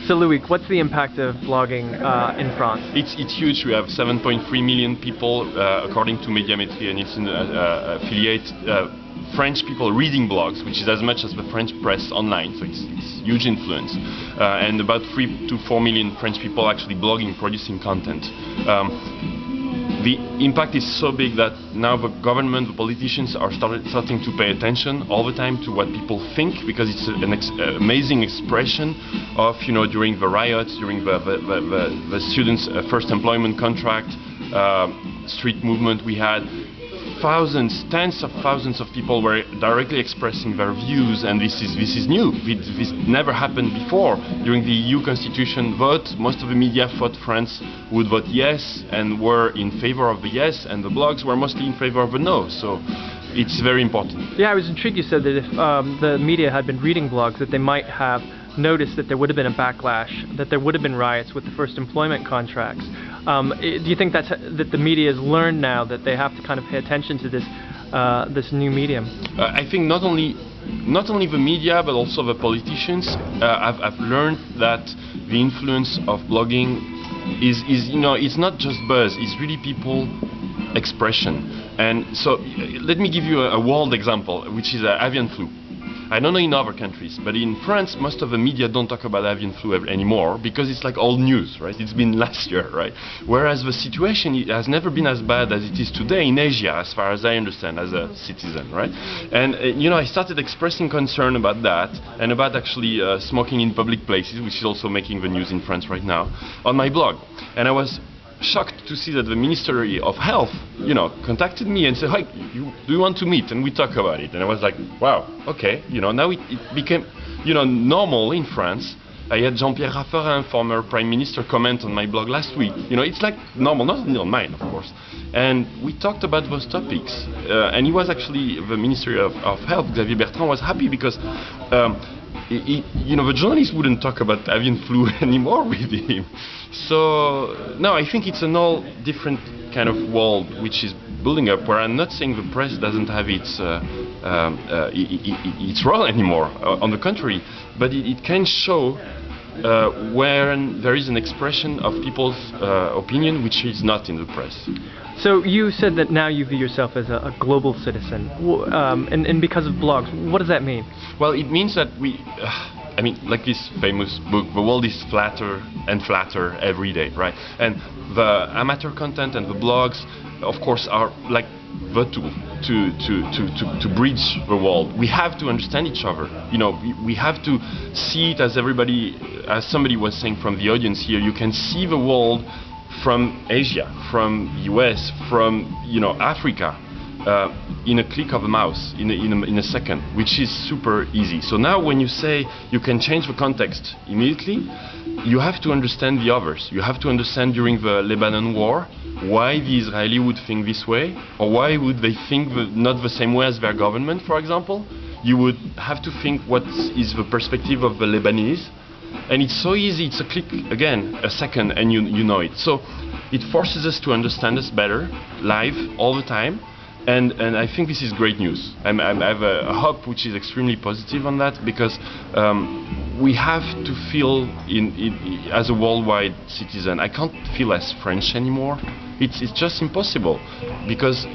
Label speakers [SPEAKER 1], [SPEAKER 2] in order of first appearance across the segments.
[SPEAKER 1] So Loic, what's the impact of blogging in France?
[SPEAKER 2] It's huge. We have 7.3 million people, according to Médiamétrie, and it's an affiliate French people reading blogs, which is as much as the French press online, so it's huge influence. And about 3 to 4 million French people actually blogging, producing content. The impact is so big that now the government, the politicians are starting to pay attention all the time to what people think, because it's an amazing expression of, during the riots, during the students' first employment contract, street movement we had. Thousands, tens of thousands of people were directly expressing their views, and this is new. This never happened before. During the EU Constitution vote, most of the media thought France would vote yes and were in favor of the yes, and the blogs were mostly in favor of the no. So it's very important.
[SPEAKER 1] Yeah, I was intrigued. You said that if the media had been reading blogs, that they might have noticed that there would have been a backlash, that there would have been riots with the first employment contracts. Do you think that the media has learned now that they have to kind of pay attention to this new medium?
[SPEAKER 2] I think not only the media but also the politicians have learned that the influence of blogging is it's not just buzz, it's really people expression. And so let me give you a world example, which is avian flu. I don't know in other countries, but in France, most of the media don't talk about avian flu anymore because it's like old news, right? It's been last year, right? Whereas the situation has never been as bad as it is today in Asia, as far as I understand, as a citizen, right? And I started expressing concern about that and about actually smoking in public places, which is also making the news in France right now, on my blog. And I was shocked to see that the Ministry of Health, contacted me and said, "Hi, do you want to meet?" And we talk about it. And I was like, "Wow, okay." Now it became, normal in France. I had Jean-Pierre Raffarin, former Prime Minister, comment on my blog last week. It's like normal, not only on mine, of course. And we talked about those topics. And he was actually, the Ministry of Health, Xavier Bertrand, was happy because the journalists wouldn't talk about avian flu anymore with him. So no, I think it's an all different kind of world which is building up, where I'm not saying the press doesn't have its role anymore. On the contrary, but it can show where there is an expression of people's opinion which is not in the press.
[SPEAKER 1] So you said that now you view yourself as a global citizen, and because of blogs. What does that mean? Well,
[SPEAKER 2] it means that like this famous book, the world is flatter and flatter every day, right? And the amateur content and the blogs, of course, are like the tool to bridge the world. We have to understand each other. We have to see it as somebody was saying from the audience here. You can see the world from Asia, from US, from Africa, in a click of a mouse, in a second, which is super easy. So now when you say you can change the context immediately, you have to understand the others. You have to understand during the Lebanon war why the Israeli would think this way, or why would they think not the same way as their government, for example. You would have to think what is the perspective of the Lebanese. And it's so easy, it's a click, again, a second, and you know it. So it forces us to understand us better, live, all the time. And I think this is great news. I have a hope which is extremely positive on that, because we have to feel as a worldwide citizen. I can't feel as French anymore. It's just impossible, because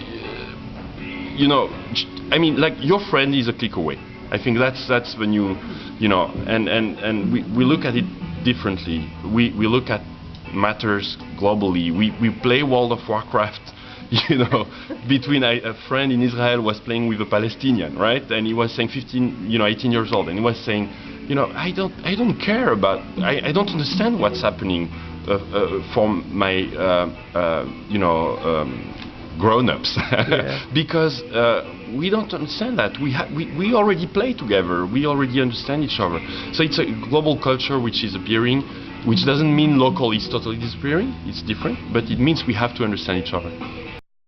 [SPEAKER 2] like your friend is a click away. I think that's when and we look at it differently. We look at matters globally. We play World of Warcraft. Between a friend in Israel was playing with a Palestinian, right? And he was saying 18 years old, and he was saying, I don't care about, I don't understand what's happening for my, grown-ups, because we don't understand that. We already play together. We already understand each other. So it's a global culture which is appearing, which doesn't mean local is totally disappearing. It's different, but it means we have to understand each other.